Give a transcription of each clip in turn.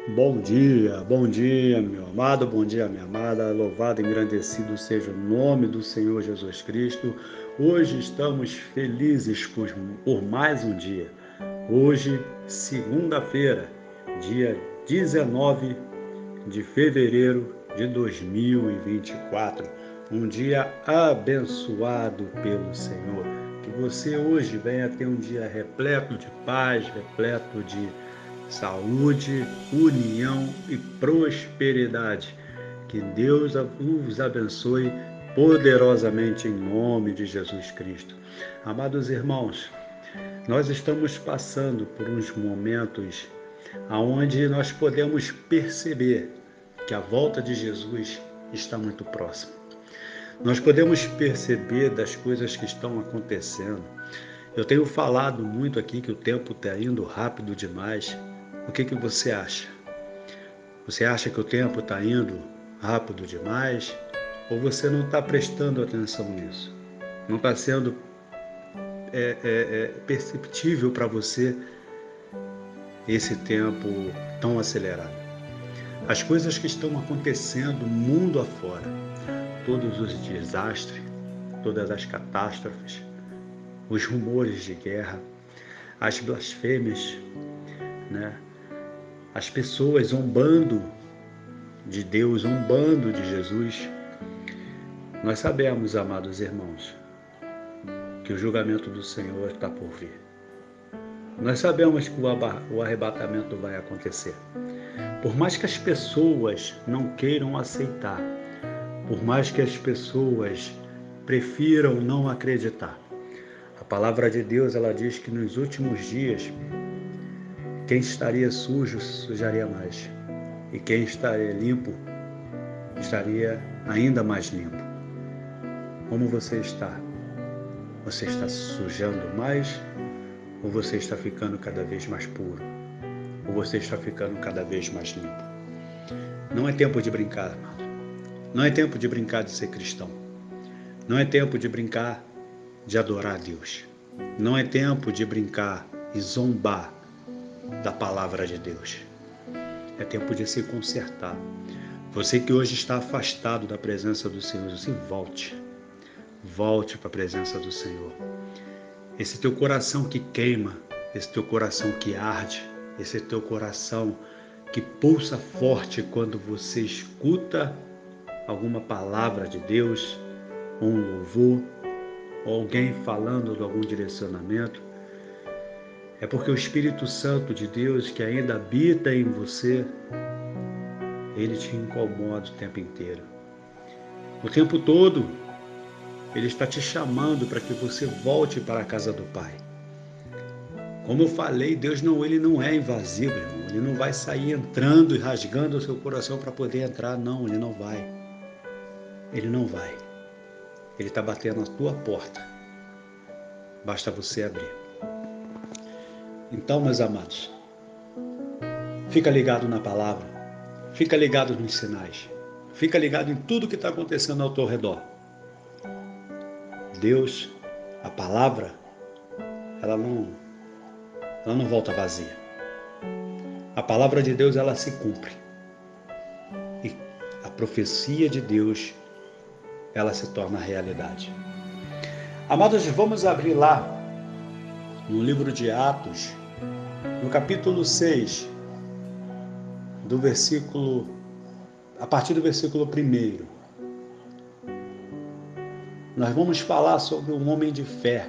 Bom dia, meu amado, bom dia, minha amada. Louvado e engrandecido seja o nome do Senhor Jesus Cristo. Hoje estamos felizes por mais um dia. Hoje, segunda-feira, dia 19 de fevereiro de 2024. Um dia abençoado pelo Senhor. Que você hoje venha ter um dia repleto de paz, repleto de saúde, união e prosperidade. Que Deus os abençoe poderosamente em nome de Jesus Cristo. Amados irmãos, nós estamos passando por uns momentos onde nós podemos perceber que a volta de Jesus está muito próxima. Nós podemos perceber das coisas que estão acontecendo. Eu tenho falado muito aqui que o tempo está indo rápido demais. O que você acha? Você acha que o tempo está indo rápido demais? Ou você não está prestando atenção nisso? Não está sendo perceptível para você esse tempo tão acelerado? As coisas que estão acontecendo mundo afora, todos os desastres, todas as catástrofes, os rumores de guerra, as blasfêmias, né? As pessoas zombando de Deus, zombando de Jesus. Nós sabemos, amados irmãos, que o julgamento do Senhor está por vir. Nós sabemos que o arrebatamento vai acontecer. Por mais que as pessoas não queiram aceitar, por mais que as pessoas prefiram não acreditar, a palavra de Deus, ela diz que nos últimos dias, quem estaria sujo, sujaria mais. E quem estaria limpo, estaria ainda mais limpo. Como você está? Você está sujando mais? Ou você está ficando cada vez mais puro? Ou você está ficando cada vez mais limpo? Não é tempo de brincar, amado. Não é tempo de brincar de ser cristão. Não é tempo de brincar de adorar a Deus. Não é tempo de brincar e zombar da palavra de Deus. É tempo de se consertar. Você que hoje está afastado da presença do Senhor, você volte. Volte para a presença do Senhor. Esse teu coração que queima, esse teu coração que arde, esse teu coração que pulsa forte quando você escuta alguma palavra de Deus, ou um louvor, ou alguém falando de algum direcionamento, é porque o Espírito Santo de Deus que ainda habita em você, ele te incomoda o tempo inteiro. O tempo todo, ele está te chamando para que você volte para a casa do Pai. Como eu falei, Deus ele não é invasivo, irmão. Ele não vai sair entrando e rasgando o seu coração para poder entrar, não. Ele não vai. Ele não vai. Ele está batendo na tua porta. Basta você abrir. Então, meus amados, fica ligado na palavra, fica ligado nos sinais, fica ligado em tudo que está acontecendo ao teu redor. Deus, a palavra, ela não volta vazia. A palavra de Deus, ela se cumpre. E a profecia de Deus, ela se torna realidade. Amados, vamos abrir lá no livro de Atos, no capítulo 6, a partir do versículo 1. Nós vamos falar sobre um homem de fé.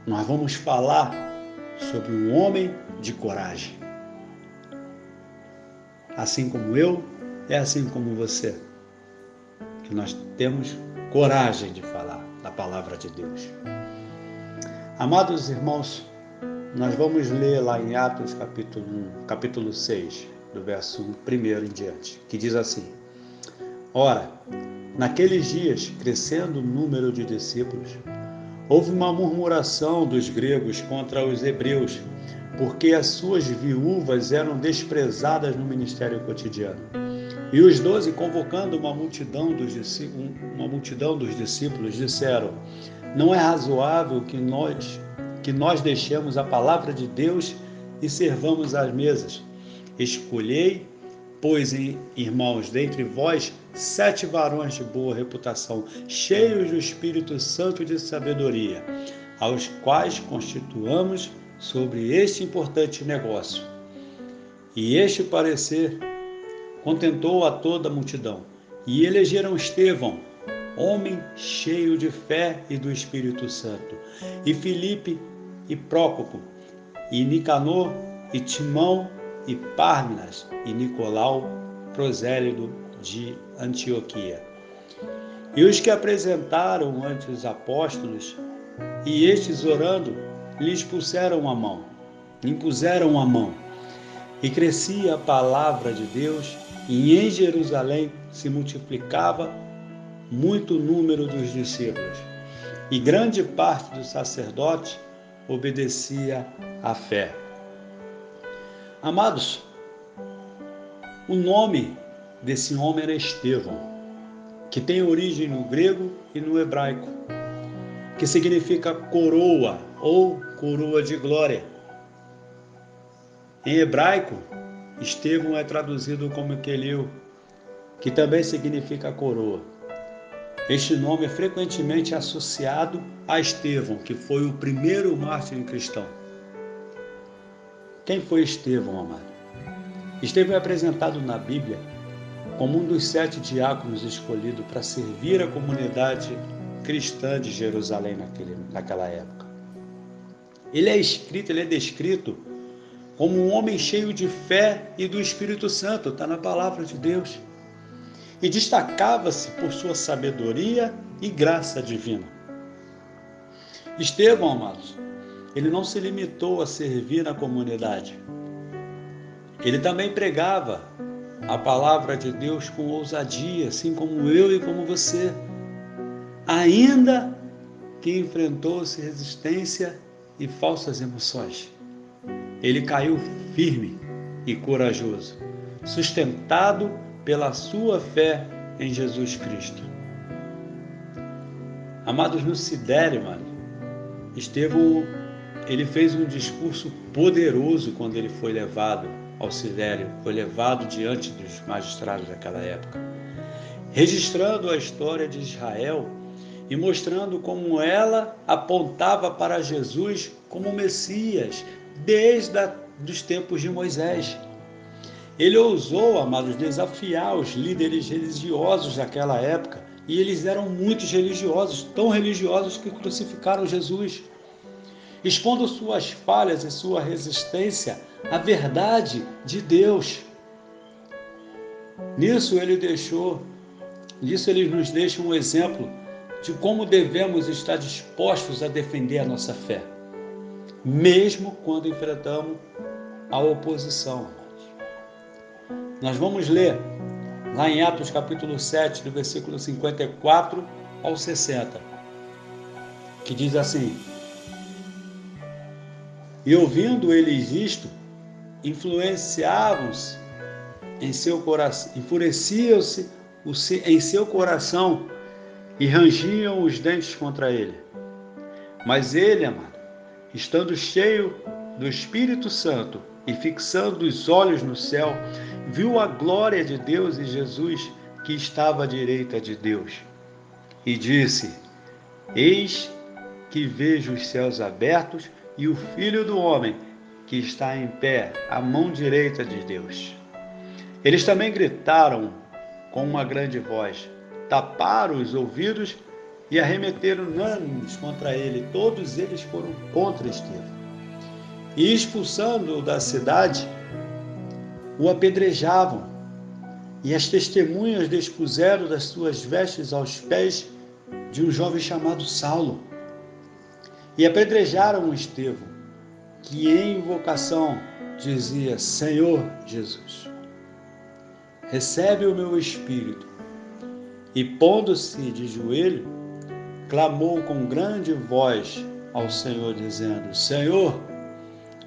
Nós vamos falar sobre um homem de coragem. Assim como eu, é assim como você, que nós temos coragem de falar da palavra de Deus. Amados irmãos, nós vamos ler lá em Atos capítulo 6, do verso 1 em diante, que diz assim: Ora, naqueles dias, crescendo o número de discípulos, houve uma murmuração dos gregos contra os hebreus, porque as suas viúvas eram desprezadas no ministério cotidiano. E os 12, convocando uma multidão dos discípulos, disseram: Não é razoável que nós deixemos a palavra de Deus e servamos às mesas. Escolhei, pois, irmãos, dentre vós, 7 varões de boa reputação, cheios do Espírito Santo e de sabedoria, aos quais constituamos sobre este importante negócio. E este parecer contentou a toda a multidão. E elegeram Estevão, homem cheio de fé e do Espírito Santo, e Filipe e Prócopo, e Nicanor, e Timão, e Pármenas, e Nicolau, prosélito de Antioquia. E os que apresentaram ante os apóstolos, e estes orando, lhes impuseram a mão, e crescia a palavra de Deus, e em Jerusalém se multiplicava muito número dos discípulos, e grande parte dos sacerdotes obedecia à fé. Amados, o nome desse homem era Estevão, que tem origem no grego e no hebraico, que significa coroa ou coroa de glória. Em hebraico, Estevão é traduzido como Queleu, que também significa coroa. Este nome é frequentemente associado a Estevão, que foi o primeiro mártir cristão. Quem foi Estevão, amado? Estevão é apresentado na Bíblia como um dos 7 diáconos escolhidos para servir a comunidade cristã de Jerusalém naquela época. Ele é descrito como um homem cheio de fé e do Espírito Santo, está na palavra de Deus. E destacava-se por sua sabedoria e graça divina. Estevão, amados, ele não se limitou a servir na comunidade. Ele também pregava a palavra de Deus com ousadia, assim como eu e como você, ainda que enfrentou-se resistência e falsas emoções. Ele caiu firme e corajoso, sustentado pela sua fé em Jesus Cristo. Amados, no Sidério, Estevão, ele fez um discurso poderoso quando ele foi levado ao Sidério, foi levado diante dos magistrados daquela época, registrando a história de Israel e mostrando como ela apontava para Jesus como Messias desde os tempos de Moisés. Ele ousou, amados, desafiar os líderes religiosos daquela época, e eles eram muito religiosos, tão religiosos que crucificaram Jesus, expondo suas falhas e sua resistência à verdade de Deus. Nisso ele nos deixa um exemplo de como devemos estar dispostos a defender a nossa fé, mesmo quando enfrentamos a oposição, amados. Nós vamos ler lá em Atos capítulo 7, do versículo 54 ao 60, que diz assim: E ouvindo eles isto, influenciavam-se em seu coração, enfureciam-se em seu coração e rangiam os dentes contra ele. Mas ele, amado, estando cheio do Espírito Santo e fixando os olhos no céu, viu a glória de Deus e Jesus que estava à direita de Deus. E disse: Eis que vejo os céus abertos e o Filho do Homem que está em pé à mão direita de Deus. Eles também gritaram com uma grande voz, taparam os ouvidos e arremeteram unânimes contra ele. Todos eles foram contra Estevão. E expulsando-o da cidade, o apedrejavam. E as testemunhas despuseram das suas vestes aos pés de um jovem chamado Saulo. E apedrejaram Estevão, que em invocação dizia: Senhor Jesus, recebe o meu espírito. E pondo-se de joelho, clamou com grande voz ao Senhor, dizendo: Senhor,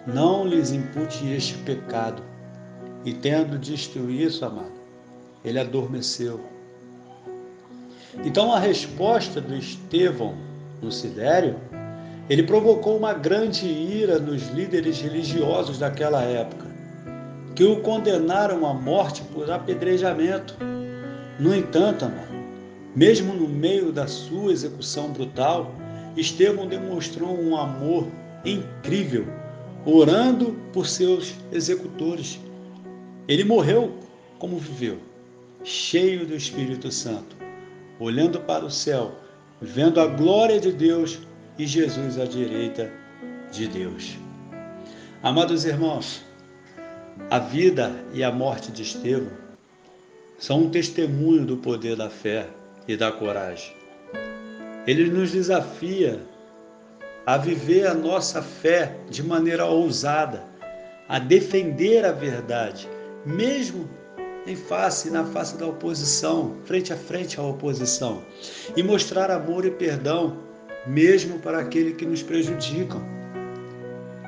não lhes impute este pecado. E tendo dito isso, amado, ele adormeceu. Então a resposta do Estevão no Sidério, ele provocou uma grande ira nos líderes religiosos daquela época, que o condenaram à morte por apedrejamento. No entanto, amado, mesmo no meio da sua execução brutal, Estevão demonstrou um amor incrível, orando por seus executores. Ele morreu como viveu, cheio do Espírito Santo, olhando para o céu, vendo a glória de Deus e Jesus à direita de Deus. Amados irmãos, a vida e a morte de Estevão são um testemunho do poder da fé e da coragem. Ele nos desafia a viver a nossa fé de maneira ousada, a defender a verdade, mesmo na face da oposição, frente a frente à oposição, e mostrar amor e perdão, mesmo para aqueles que nos prejudicam.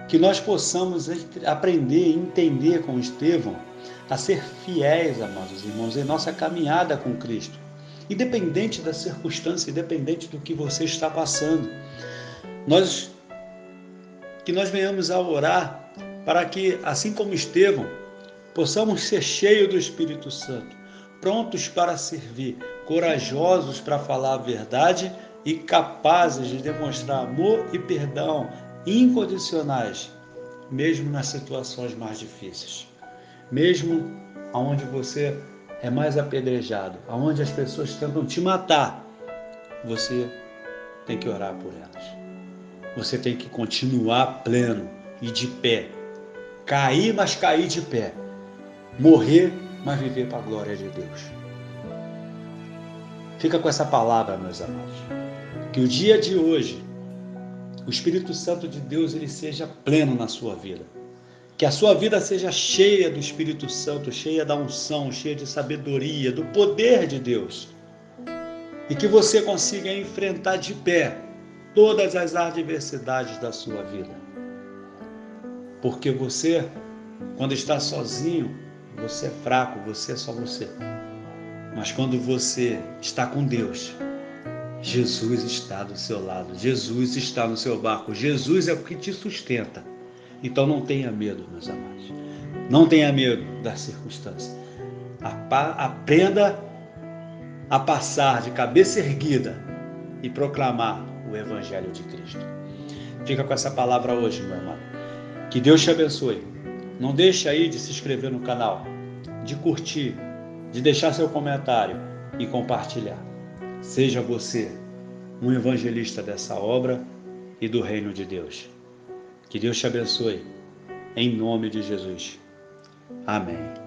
Que nós possamos aprender e entender com Estevão a ser fiéis, amados irmãos, em nossa caminhada com Cristo, independente da circunstância, independente do que você está passando. Que nós venhamos a orar para que, assim como Estevão, possamos ser cheios do Espírito Santo, prontos para servir, corajosos para falar a verdade e capazes de demonstrar amor e perdão incondicionais, mesmo nas situações mais difíceis, mesmo onde você é mais apedrejado, onde as pessoas tentam te matar, você tem que orar por elas. Você tem que continuar pleno e de pé. Cair, mas cair de pé. Morrer, mas viver para a glória de Deus. Fica com essa palavra, meus amados. Que o dia de hoje, o Espírito Santo de Deus, ele seja pleno na sua vida. Que a sua vida seja cheia do Espírito Santo, cheia da unção, cheia de sabedoria, do poder de Deus. E que você consiga enfrentar de pé todas as adversidades da sua vida. Porque você, quando está sozinho, você é fraco, você é só você. Mas quando você está com Deus, Jesus está do seu lado, Jesus está no seu barco, Jesus é o que te sustenta. Então não tenha medo, meus amados. Não tenha medo das circunstâncias. Aprenda a passar de cabeça erguida e proclamar o Evangelho de Cristo. Fica com essa palavra hoje, meu amado. Que Deus te abençoe. Não deixe aí de se inscrever no canal, de curtir, de deixar seu comentário e compartilhar. Seja você um evangelista dessa obra e do reino de Deus. Que Deus te abençoe. Em nome de Jesus. Amém.